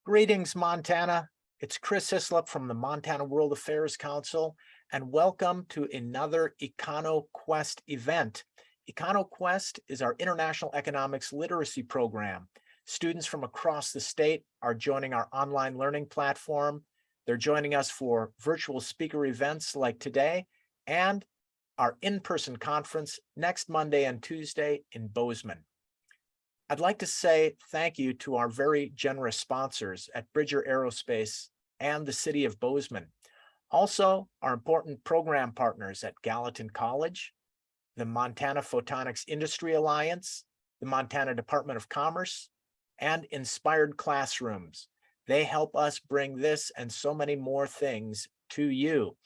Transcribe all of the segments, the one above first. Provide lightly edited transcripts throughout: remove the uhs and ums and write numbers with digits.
Greetings, Montana. It's Chris Hislop from the Montana World Affairs Council, and welcome to another EconoQuest event. EconoQuest is our international economics literacy program. Students from across the state are joining our online learning platform. They're joining us for virtual speaker events like today and our in-person conference next Monday and Tuesday in Bozeman. I'd like to say thank you to our very generous sponsors at Bridger Aerospace and the City of Bozeman. Also, our important program partners at Gallatin College, the Montana Photonics Industry Alliance, the Montana Department of Commerce, and Inspired Classrooms. They help us bring this and so many more things to you.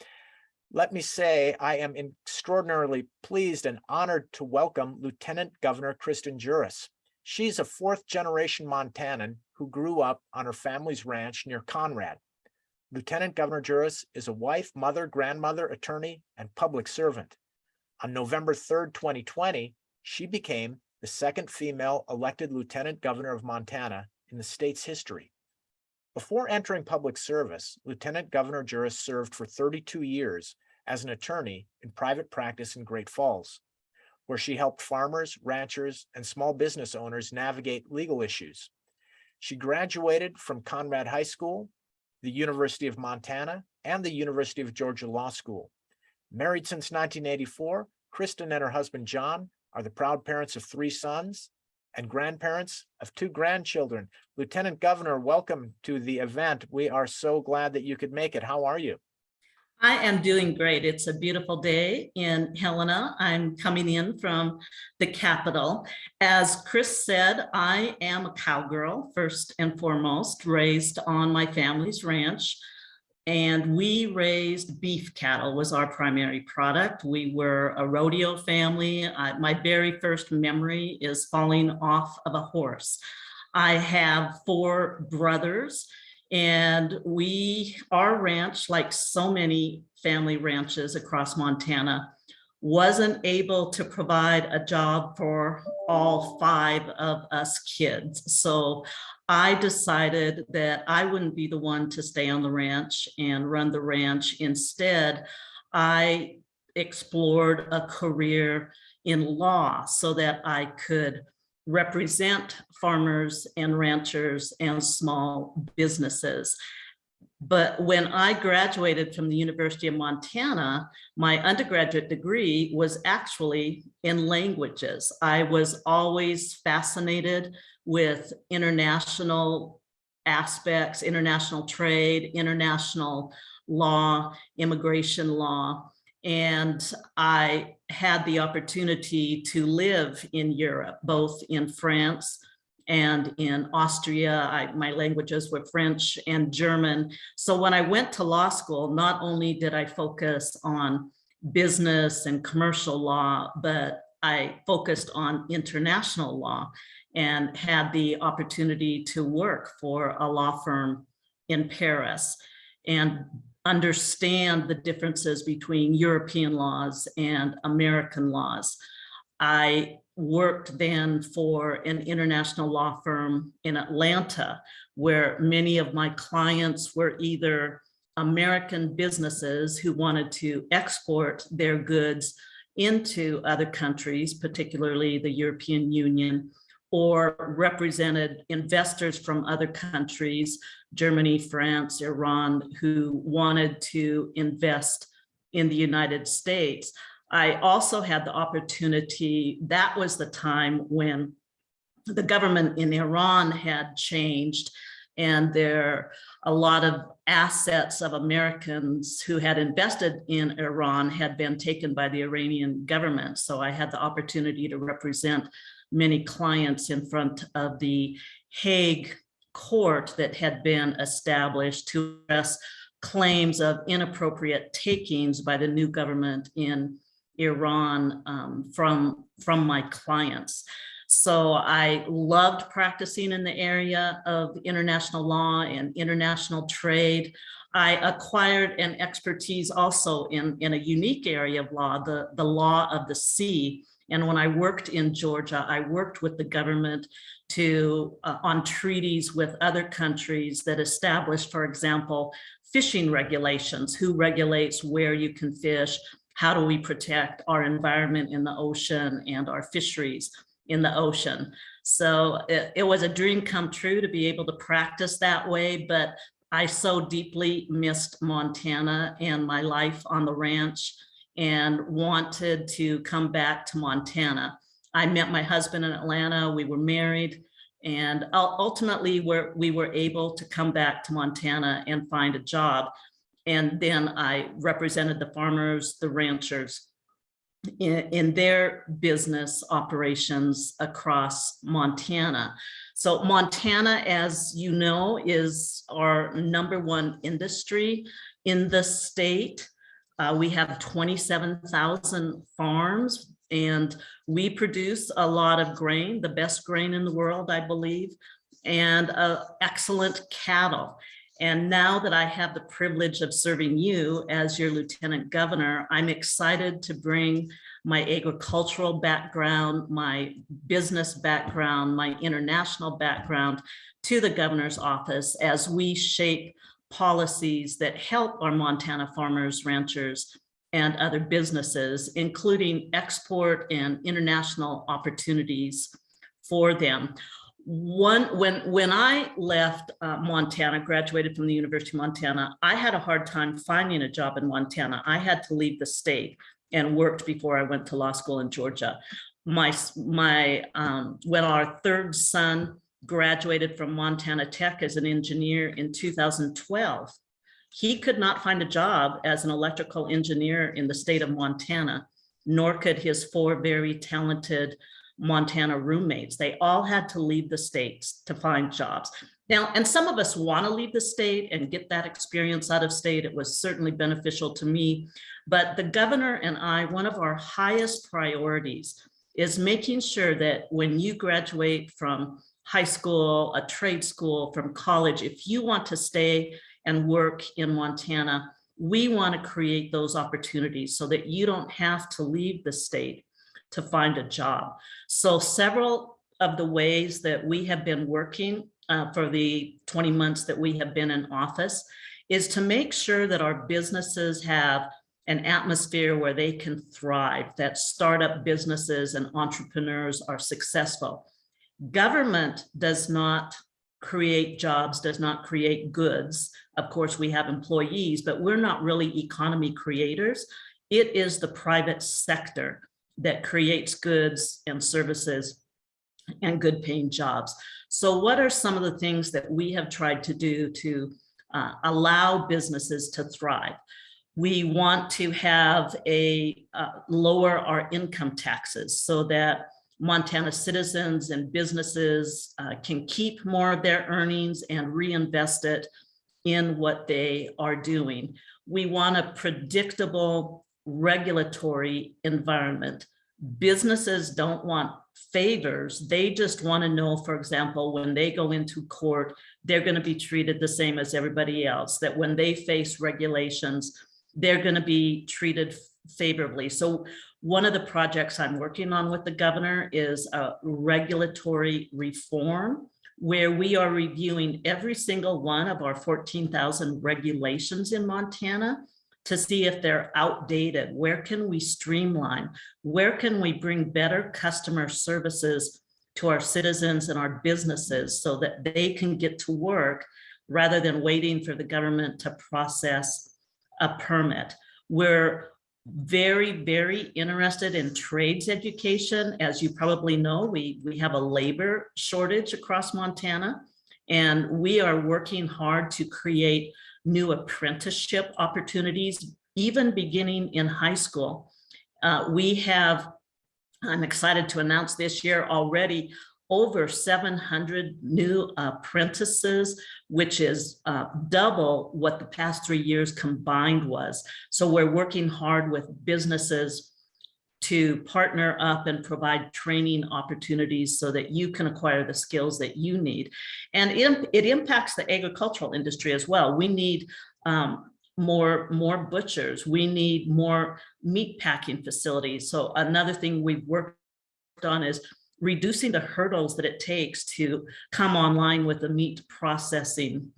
Let me say I am extraordinarily pleased and honored to welcome Lieutenant Governor Kristen Juras. She's a fourth-generation Montanan who grew up on her family's ranch near Conrad. Lieutenant Governor Juras is a wife, mother, grandmother, attorney, and public servant. On November 3rd, 2020, she became the second female elected Lieutenant Governor of Montana in the state's history. Before entering public service, Lieutenant Governor Juras served for 32 years as an attorney in private practice in Great Falls, where she helped farmers, ranchers, and small business owners navigate legal issues. She graduated from Conrad High School, the University of Montana, and the University of Georgia Law School. Married since 1984, Kristen and her husband John are the proud parents of 3 sons and grandparents of 2 grandchildren. Lieutenant Governor, welcome to the event. We are so glad that you could make it. How are you? I am doing great. It's a beautiful day in Helena. I'm coming in from the capital. As Chris said, I am a cowgirl, first and foremost, raised on my family's ranch. And we raised beef cattle was our primary product. We were a rodeo family. My very first memory is falling off of a horse. I have 4 brothers. And our ranch, like so many family ranches across Montana, wasn't able to provide a job for all 5 of us kids. So I decided that I wouldn't be the one to stay on the ranch and run the ranch. Instead, I explored a career in law so that I could represent farmers and ranchers and small businesses. But when I graduated from the University of Montana, my undergraduate degree was actually in languages. I was always fascinated with international aspects, international trade, international law, immigration law. And I had the opportunity to live in Europe, both in France and in Austria. My languages were French and German. So when I went to law school, not only did I focus on business and commercial law, but I focused on international law and had the opportunity to work for a law firm in Paris and understand the differences between European laws and American laws. I worked then for an international law firm in Atlanta, where many of my clients were either American businesses who wanted to export their goods into other countries, particularly the European Union, or represented investors from other countries, Germany, France, Iran, who wanted to invest in the United States. I also had the opportunity, that was the time when the government in Iran had changed, and a lot of assets of Americans who had invested in Iran had been taken by the Iranian government. So I had the opportunity to represent many clients in front of the Hague court that had been established to address claims of inappropriate takings by the new government in Iran from my clients. So I loved practicing in the area of international law and international trade. I acquired an expertise also in a unique area of law, the law of the sea, And when I worked in Georgia, I worked with the government to on treaties with other countries that established, for example, fishing regulations. Who regulates where you can fish? How do we protect our environment in the ocean and our fisheries in the ocean? So it was a dream come true to be able to practice that way, but I so deeply missed Montana and my life on the ranch and wanted to come back to Montana. I met my husband in Atlanta, we were married, and ultimately we were able to come back to Montana and find a job. And then I represented the farmers, the ranchers in their business operations across Montana. So Montana, as you know, is our #1 industry in the state. We have 27,000 farms, and we produce a lot of grain, the best grain in the world, I believe, and excellent cattle. And now that I have the privilege of serving you as your Lieutenant Governor, I'm excited to bring my agricultural background, my business background, my international background to the governor's office as we shape policies that help our Montana farmers, ranchers, and other businesses, including export and international opportunities for them. When I left Montana, graduated from the University of Montana, I had a hard time finding a job in Montana. I had to leave the state and worked before I went to law school in Georgia. When our third son graduated from Montana Tech as an engineer in 2012, he could not find a job as an electrical engineer in the state of Montana, nor could his 4 very talented Montana roommates. They all had to leave the states to find jobs. Now, and some of us want to leave the state and get that experience out of state. It was certainly beneficial to me, but the governor and I, one of our highest priorities is making sure that when you graduate from high school, a trade school, from college, if you want to stay and work in Montana, we want to create those opportunities so that you don't have to leave the state to find a job. So several of the ways that we have been working for the 20 months that we have been in office is to make sure that our businesses have an atmosphere where they can thrive, that startup businesses and entrepreneurs are successful. Government does not create jobs, does not create goods. Of course, we have employees, but we're not really economy creators. It is the private sector that creates goods and services and good paying jobs. So what are some of the things that we have tried to do to allow businesses to thrive? We want to have lower our income taxes so that Montana citizens and businesses can keep more of their earnings and reinvest it in what they are doing. We want a predictable regulatory environment. Businesses don't want favors. They just want to know, for example, when they go into court, they're going to be treated the same as everybody else, that when they face regulations, they're going to be treated favorably. So one of the projects I'm working on with the governor is a regulatory reform where we are reviewing every single one of our 14,000 regulations in Montana to see if they're outdated. Where can we streamline? Where can we bring better customer services to our citizens and our businesses so that they can get to work rather than waiting for the government to process a permit? We're very, very interested in trades education. As you probably know, we have a labor shortage across Montana, and we are working hard to create new apprenticeship opportunities, even beginning in high school. I'm excited to announce this year already over 700 new apprentices, which is double what the past 3 years combined was. So we're working hard with businesses to partner up and provide training opportunities so that you can acquire the skills that you need. And it impacts the agricultural industry as well. We need more butchers. We need more meat packing facilities. So another thing we've worked on is reducing the hurdles that it takes to come online with a meat processing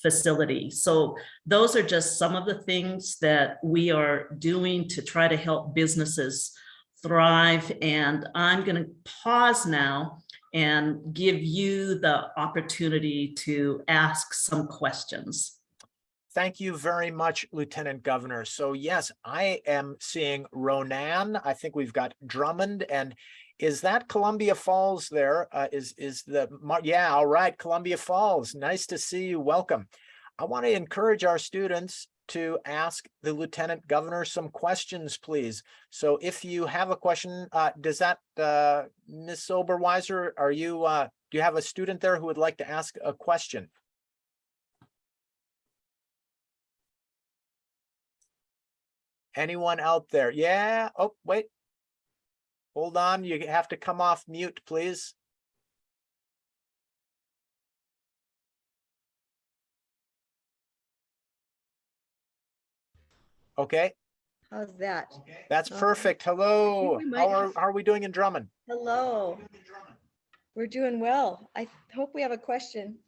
facility. So those are just some of the things that we are doing to try to help businesses thrive. And I'm going to pause now and give you the opportunity to ask some questions. Thank you very much, Lieutenant Governor. So yes, I am seeing Ronan. I think we've got Drummond, and is that Columbia Falls there? Yeah, all right, Columbia Falls. Nice to see you. Welcome. I want to encourage our students to ask the Lieutenant Governor some questions, please. So if you have a question, does that, Ms. Oberweiser, are you, do you have a student there who would like to ask a question? Anyone out there? Yeah. Oh, wait. Hold on. You have to come off mute, please. Okay. How's that? That's Okay. perfect. Hello. we might How are we doing in Drummond? Hello. We're doing well. I hope we have a question.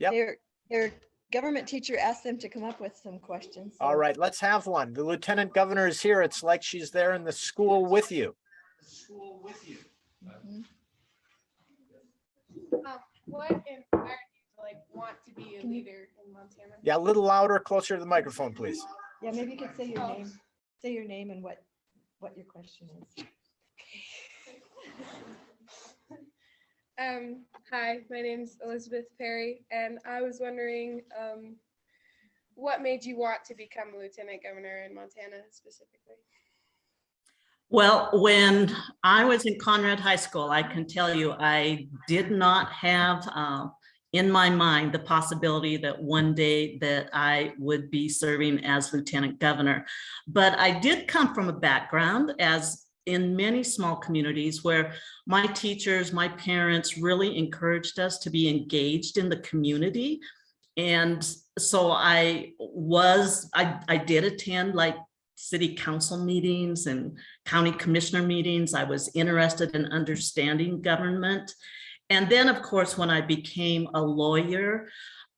Yep. Their government teacher asked them to come up with some questions. So. All right, let's have one. The Lieutenant Governor is here. It's like she's there in the school with you. Mhm. What inspired you to want to be a leader in Montana? Yeah, a little louder, closer to the microphone, please. Yeah, maybe you could say your name. Say your name and what your question is. Hi, my name's Elizabeth Perry, and I was wondering what made you want to become a lieutenant governor in Montana specifically? Well, when I was in Conrad High School, I can tell you, I did not have in my mind the possibility that one day that I would be serving as lieutenant governor. But I did come from a background, as in many small communities, where my teachers, my parents really encouraged us to be engaged in the community. And so I did attend city council meetings and county commissioner meetings. I was interested in understanding government. And then, of course, when I became a lawyer,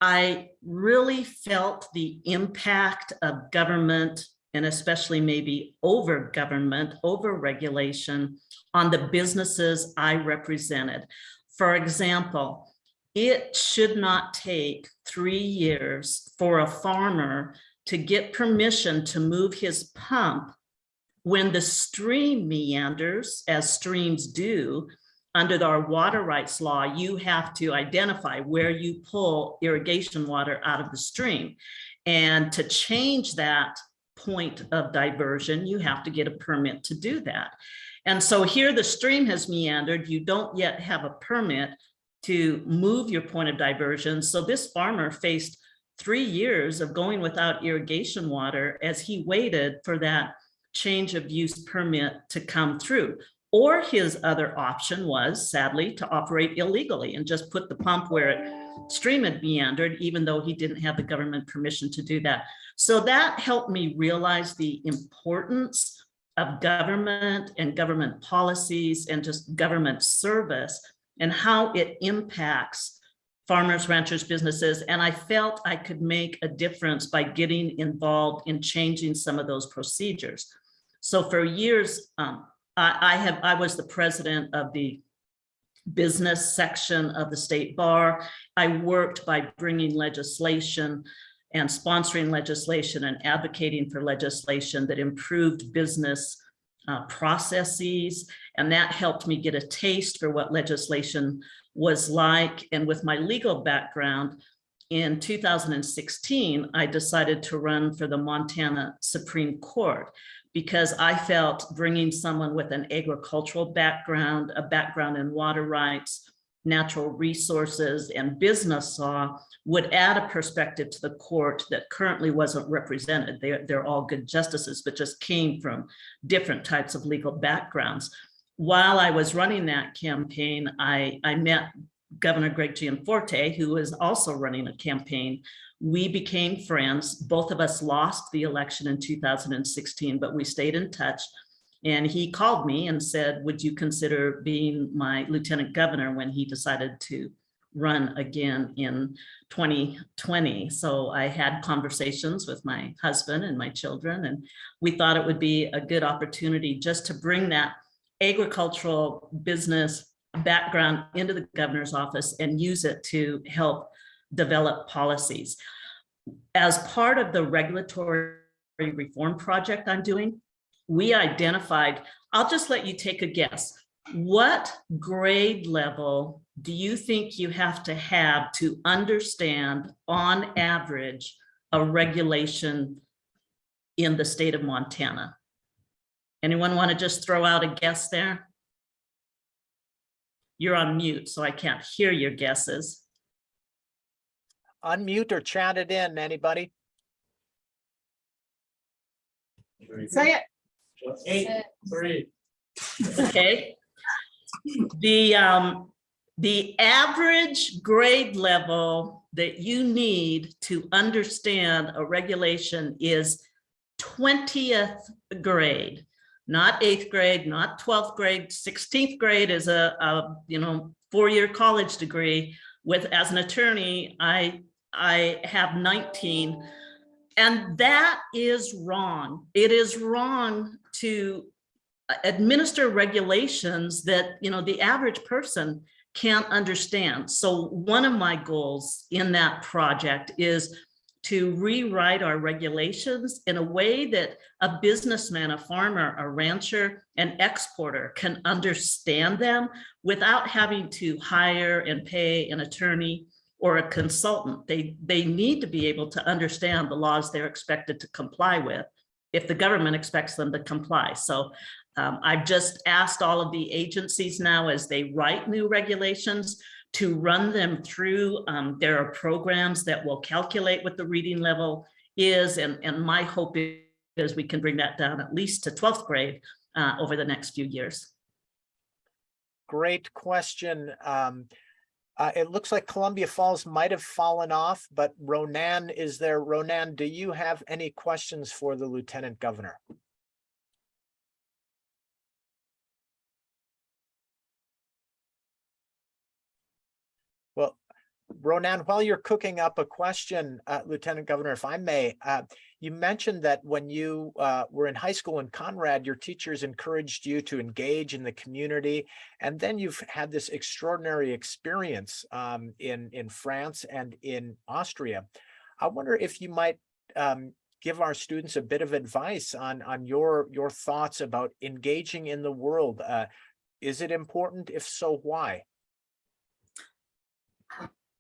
I really felt the impact of government, and especially maybe over government, over regulation, on the businesses I represented. For example, it should not take 3 years for a farmer to get permission to move his pump when the stream meanders, as streams do. Under our water rights law, you have to identify where you pull irrigation water out of the stream. And to change that point of diversion, you have to get a permit to do that. And so here the stream has meandered, you don't yet have a permit to move your point of diversion. So this farmer faced 3 years of going without irrigation water as he waited for that change of use permit to come through. Or his other option was, sadly, to operate illegally and just put the pump where it stream had meandered, even though he didn't have the government permission to do that. So that helped me realize the importance of government and government policies and just government service and how it impacts farmers, ranchers, businesses. And I felt I could make a difference by getting involved in changing some of those procedures. So for years, I was the president of the business section of the state bar. I worked by bringing legislation and sponsoring legislation and advocating for legislation that improved business processes. And that helped me get a taste for what legislation was like. And with my legal background, in 2016, I decided to run for the Montana Supreme Court, because I felt bringing someone with an agricultural background, a background in water rights, natural resources, and business law would add a perspective to the court that currently wasn't represented. They're all good justices, but just came from different types of legal backgrounds. While I was running that campaign, I met Governor Greg Gianforte, who was also running a campaign. We became friends. Both of us lost the election in 2016, but we stayed in touch. And he called me and said, would you consider being my lieutenant governor when he decided to run again in 2020. So I had conversations with my husband and my children, and we thought it would be a good opportunity just to bring that agricultural business background into the governor's office and use it to help develop policies. As part of the regulatory reform project I'm doing, we identified, I'll just let you take a guess. What grade level do you think you have to understand on average a regulation in the state of Montana? Anyone want to just throw out a guess there? You're on mute, so I can't hear your guesses. Unmute or chat it in, anybody? Say it. 8, 3. Okay. The average grade level that you need to understand a regulation is 20th grade, not 8th grade, not 12th grade. 16th grade is a 4-year college degree. With as an attorney, I have 19, and that is wrong. It is wrong to administer regulations that the average person can't understand. So one of my goals in that project is to rewrite our regulations in a way that a businessman, a farmer, a rancher, an exporter can understand them without having to hire and pay an attorney or a consultant. They need to be able to understand the laws they're expected to comply with if the government expects them to comply. So I've just asked all of the agencies now as they write new regulations to run them through. There are programs that will calculate what the reading level is, and my hope is we can bring that down at least to 12th grade over the next few years. Great question. It looks like Columbia Falls might have fallen off, but Ronan is there. Ronan, do you have any questions for the Lieutenant Governor? Well, Ronan, while you're cooking up a question, Lieutenant Governor, if I may, you mentioned that when you were in high school in Conrad, your teachers encouraged you to engage in the community, and then you've had this extraordinary experience in France and in Austria. I wonder if you might give our students a bit of advice on your thoughts about engaging in the world. Is it important? If so, why?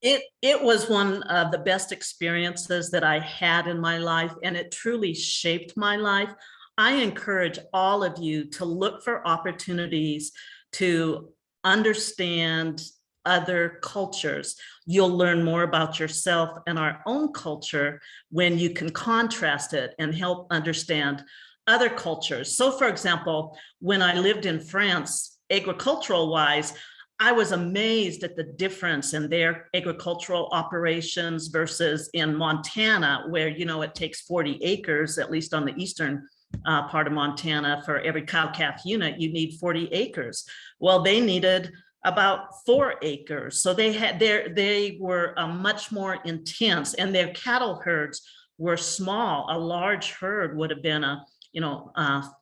It was one of the best experiences that I had in my life, and it truly shaped my life. I encourage all of you to look for opportunities to understand other cultures. You'll learn more about yourself and our own culture when you can contrast it and help understand other cultures. So for example, when I lived in France, agricultural wise, I was amazed at the difference in their agricultural operations versus in Montana, where, it takes 40 acres, at least on the eastern part of Montana, for every cow-calf unit, you need 40 acres. Well, they needed about 4 acres. So they were much more intense, and their cattle herds were small. A large herd would have been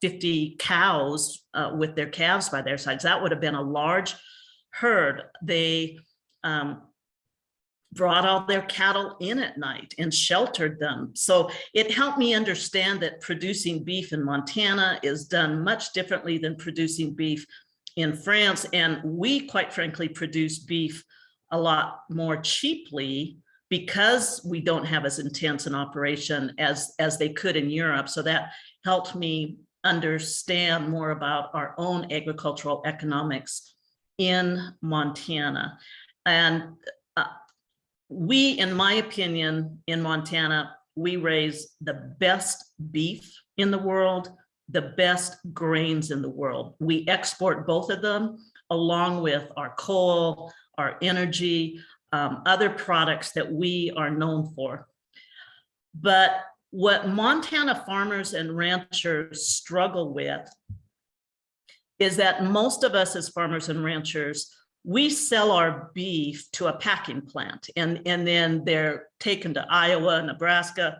50 cows with their calves by their sides. That would have been a large herd. They brought all their cattle in at night and sheltered them. So it helped me understand that producing beef in Montana is done much differently than producing beef in France. And we, quite frankly, produce beef a lot more cheaply because we don't have as intense an operation as they could in Europe. So that helped me understand more about our own agricultural economics in Montana. And we, in my opinion, in Montana, we raise the best beef in the world, the best grains in the world. We export both of them along with our coal, our energy, other products that we are known for. But what Montana farmers and ranchers struggle with is that most of us as farmers and ranchers, we sell our beef to a packing plant, and then they're taken to Iowa, Nebraska,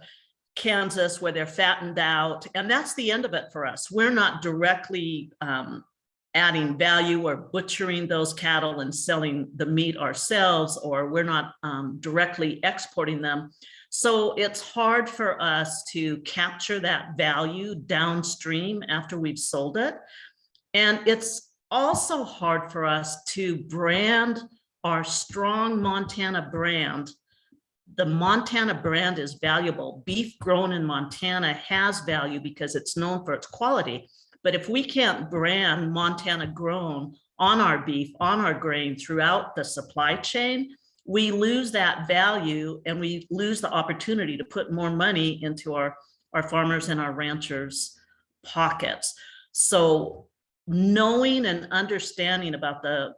Kansas, where they're fattened out. And that's the end of it for us. We're not directly adding value or butchering those cattle and selling the meat ourselves, or we're not directly exporting them. So it's hard for us to capture that value downstream after we've sold it. And it's also hard for us to brand our strong Montana brand. The Montana brand is valuable. Beef grown in Montana has value because it's known for its quality. But if we can't brand Montana grown on our beef, on our grain throughout the supply chain, we lose that value and we lose the opportunity to put more money into our farmers and our ranchers' pockets. So knowing and understanding about the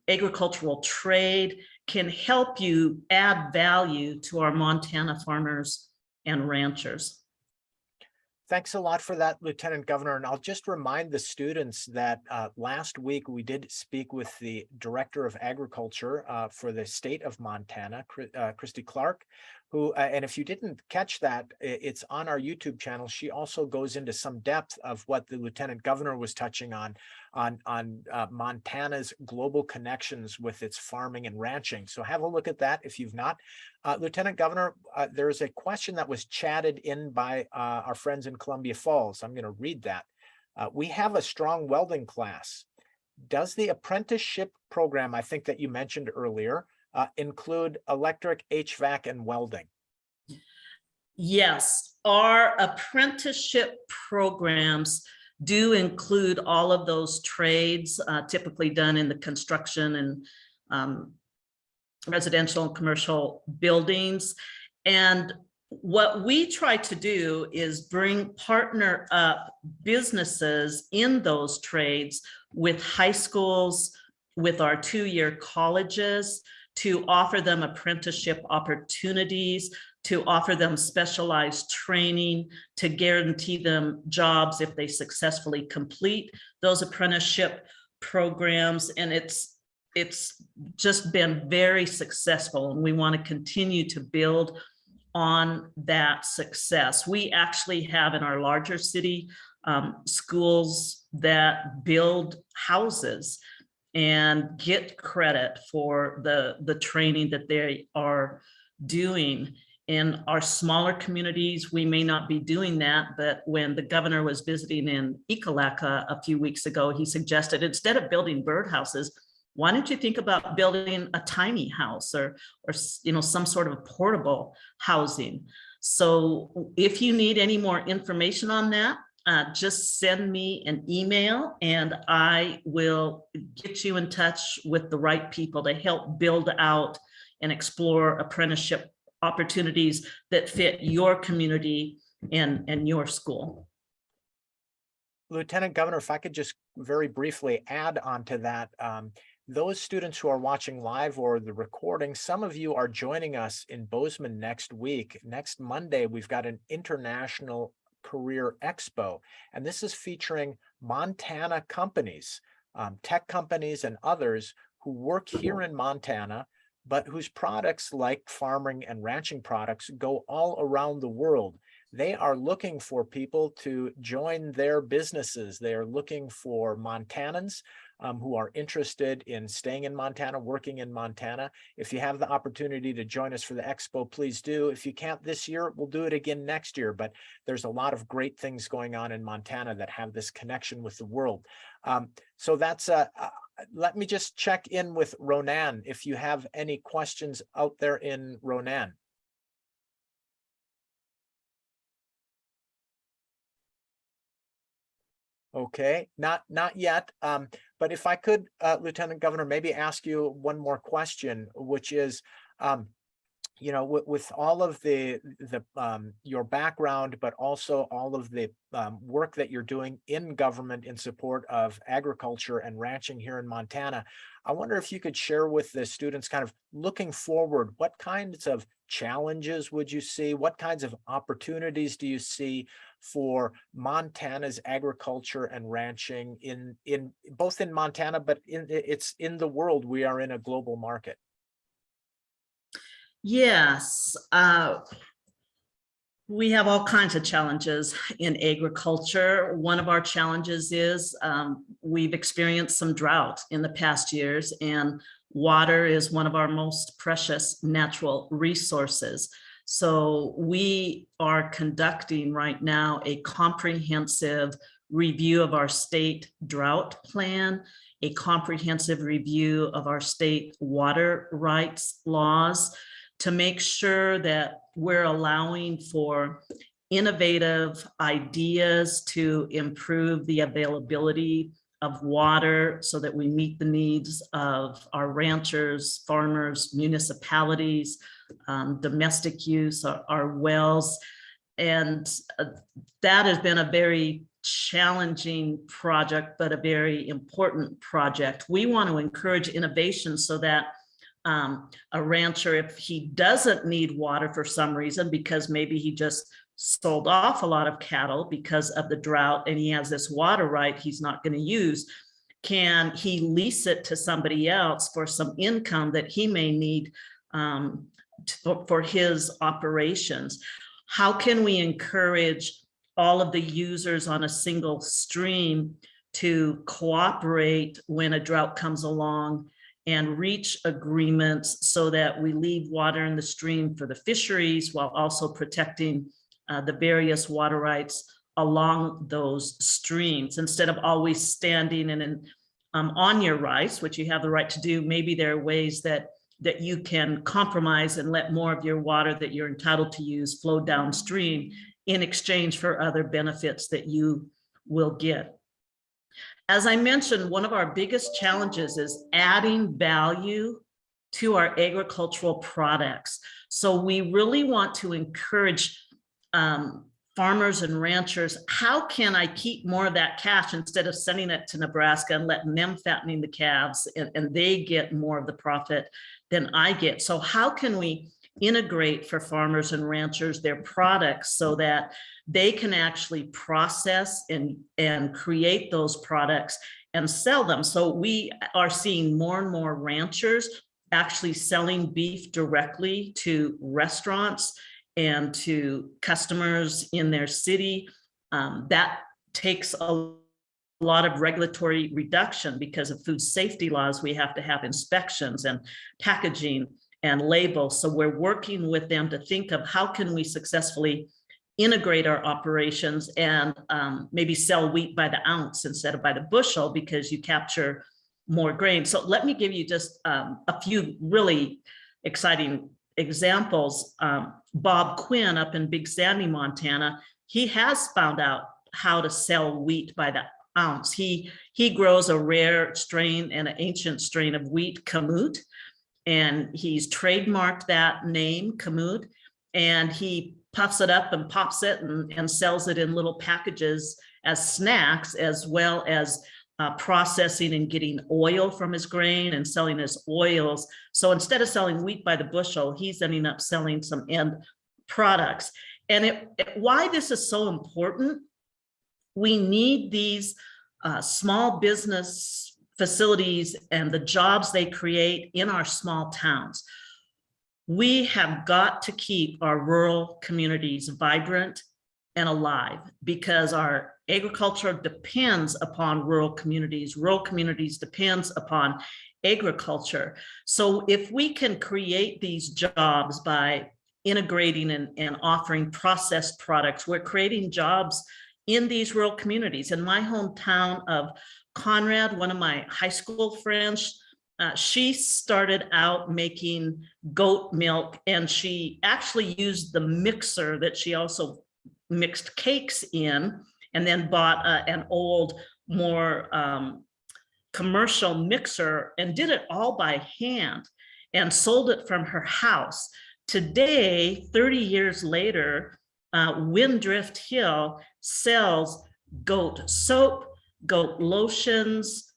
agricultural trade can help you add value to our Montana farmers and ranchers. Thanks a lot for that, Lieutenant Governor. And I'll just remind the students that last week we did speak with the Director of Agriculture for the state of Montana, Christy Clark, who, and if you didn't catch that, it's on our YouTube channel. She also goes into some depth of what the Lieutenant Governor was touching on Montana's global connections with its farming and ranching. So have a look at that if you've not. Lieutenant Governor, there is a question that was chatted in by our friends in Columbia Falls. I'm going to read that. We have a strong welding class. Does the apprenticeship program, I think that you mentioned earlier, include electric, HVAC, and welding? Yes, our apprenticeship programs do include all of those trades typically done in the construction and residential and commercial buildings. And what we try to do is partner up businesses in those trades with high schools, with our two-year colleges, to offer them apprenticeship opportunities, to offer them specialized training, to guarantee them jobs if they successfully complete those apprenticeship programs. And it's just been very successful, and we want to continue to build on that success. We actually have in our larger city schools that build houses and get credit for the training that they are doing. In our smaller communities, we may not be doing that, but when the governor was visiting in Ekalaka a few weeks ago, he suggested instead of building birdhouses, why don't you think about building a tiny house or some sort of portable housing? So if you need any more information on that, just send me an email and I will get you in touch with the right people to help build out and explore apprenticeship opportunities that fit your community and your school. Lieutenant Governor, if I could just very briefly add on to that, those students who are watching live or the recording, some of you are joining us in Bozeman next week. Next Monday, we've got an International Career Expo, and this is featuring Montana companies, tech companies and others who work here in Montana, but whose products like farming and ranching products go all around the world. They are looking for people to join their businesses. They are looking for Montanans who are interested in staying in Montana, working in Montana. If you have the opportunity to join us for the expo, please do. If you can't this year, we'll do it again next year. But there's a lot of great things going on in Montana that have this connection with the world. So that's let me just check in with Ronan if you have any questions out there in Ronan. Okay, not yet. But if I could, Lieutenant Governor, maybe ask you one more question, which is, with all of the your background, but also all of the work that you're doing in government in support of agriculture and ranching here in Montana, I wonder if you could share with the students kind of looking forward, what kinds of challenges would you see? What kinds of opportunities do you see for Montana's agriculture and ranching in both in Montana, but it's in the world? We are in a global market. Yes, we have all kinds of challenges in agriculture. One of our challenges is we've experienced some drought in the past years, and water is one of our most precious natural resources. So we are conducting right now a comprehensive review of our state drought plan, a comprehensive review of our state water rights laws, to make sure that we're allowing for innovative ideas to improve the availability of water so that we meet the needs of our ranchers, farmers, municipalities, domestic use, our wells. And that has been a very challenging project, but a very important project. We want to encourage innovation so that a rancher, if he doesn't need water for some reason, because maybe he just sold off a lot of cattle because of the drought and he has this water right he's not going to use, can he lease it to somebody else for some income that he may need for his operations? How can we encourage all of the users on a single stream to cooperate when a drought comes along and reach agreements so that we leave water in the stream for the fisheries while also protecting the various water rights along those streams, instead of always standing on your rights, which you have the right to do. Maybe there are ways that you can compromise and let more of your water that you're entitled to use flow downstream in exchange for other benefits that you will get. As I mentioned, one of our biggest challenges is adding value to our agricultural products. So we really want to encourage farmers and ranchers. How can I keep more of that cash instead of sending it to Nebraska and letting them fattening the calves and they get more of the profit than I get? So how can we integrate for farmers and ranchers their products so that they can actually process and create those products and sell them? So we are seeing more and more ranchers actually selling beef directly to restaurants and to customers in their city. That takes a lot of regulatory reduction because of food safety laws. We have to have inspections and packaging and labels. So we're working with them to think of how can we successfully integrate our operations and maybe sell wheat by the ounce instead of by the bushel, because you capture more grain. So let me give you just a few really exciting examples. Bob Quinn up in Big Sandy, Montana, he has found out how to sell wheat by the ounce. He grows a rare strain and an ancient strain of wheat, Kamut, and he's trademarked that name, Kamut, and he puffs it up and pops it and sells it in little packages as snacks, as well as processing and getting oil from his grain and selling his oils. So instead of selling wheat by the bushel, he's ending up selling some end products. And why this is so important, we need these small business facilities and the jobs they create in our small towns. We have got to keep our rural communities vibrant and alive because our agriculture depends upon rural communities. Rural communities depends upon agriculture. So if we can create these jobs by integrating and offering processed products, we're creating jobs in these rural communities. In my hometown of Conrad, one of my high school friends, she started out making goat milk, and she actually used the mixer that she also mixed cakes in, and then bought an old, more commercial mixer and did it all by hand and sold it from her house. Today, 30 years later, Windrift Hill sells goat soap, goat lotions,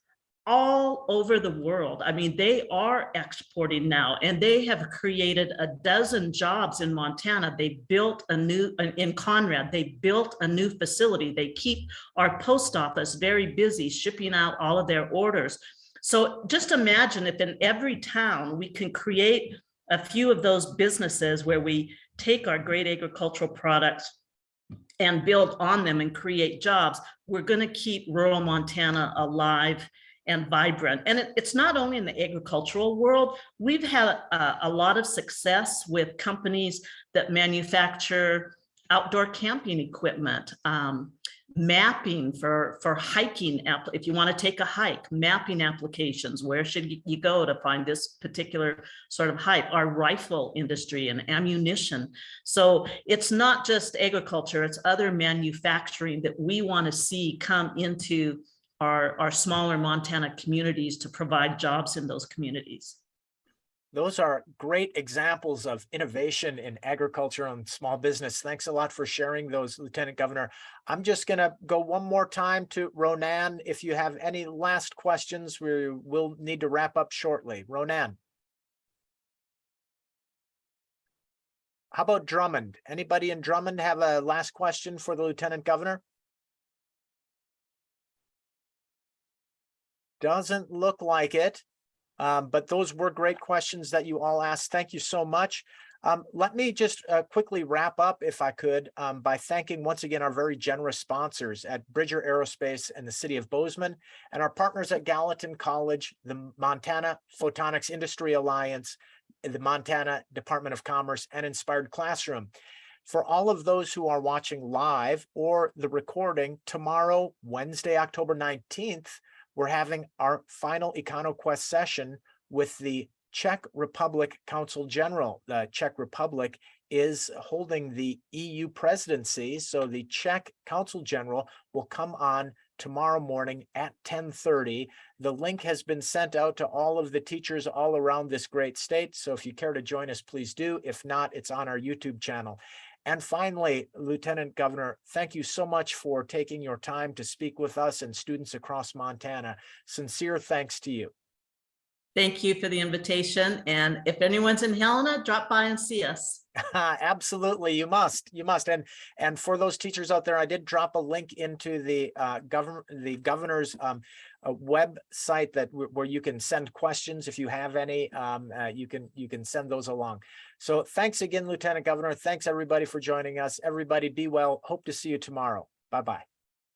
all over the world. I mean, they are exporting now, and they have created a dozen jobs in Montana. They built a new, in Conrad, they built a new facility. They keep our post office very busy shipping out all of their orders. So just imagine if in every town we can create a few of those businesses where we take our great agricultural products and build on them and create jobs, we're going to keep rural Montana alive and vibrant. And it's not only in the agricultural world. We've had a lot of success with companies that manufacture outdoor camping equipment, mapping for hiking. If you want to take a hike, mapping applications, where should you go to find this particular sort of hike? Our rifle industry and ammunition. So it's not just agriculture, it's other manufacturing that we want to see come into our smaller Montana communities to provide jobs in those communities. Those are great examples of innovation in agriculture and small business. Thanks a lot for sharing those, Lieutenant Governor. I'm just going to go one more time to Ronan. If you have any last questions, we will need to wrap up shortly. Ronan. How about Drummond? Anybody in Drummond have a last question for the Lieutenant Governor? Doesn't look like it. But those were great questions that you all asked. Thank you so much. Let me just quickly wrap up, if I could, by thanking once again our very generous sponsors at Bridger Aerospace and the City of Bozeman, and our partners at Gallatin College, the Montana Photonics Industry Alliance, the Montana Department of Commerce, and Inspired Classroom. For all of those who are watching live or the recording, tomorrow, Wednesday, October 19th, we're having our final EconoQuest session with the Czech Republic Council General. The Czech Republic is holding the EU presidency, so the Czech Council General will come on tomorrow morning at 10:30. The link has been sent out to all of the teachers all around this great state, so if you care to join us, please do. If not, it's on our YouTube channel. And finally, Lieutenant Governor, thank you so much for taking your time to speak with us and students across Montana. Sincere thanks to you. Thank you for the invitation. And if anyone's in Helena, drop by and see us. Absolutely, you must. And for those teachers out there, I did drop a link into the governor's website where you can send questions if you have any. You can send those along. So thanks again, Lieutenant Governor. Thanks everybody for joining us. Everybody be well. Hope to see you tomorrow. Bye-bye.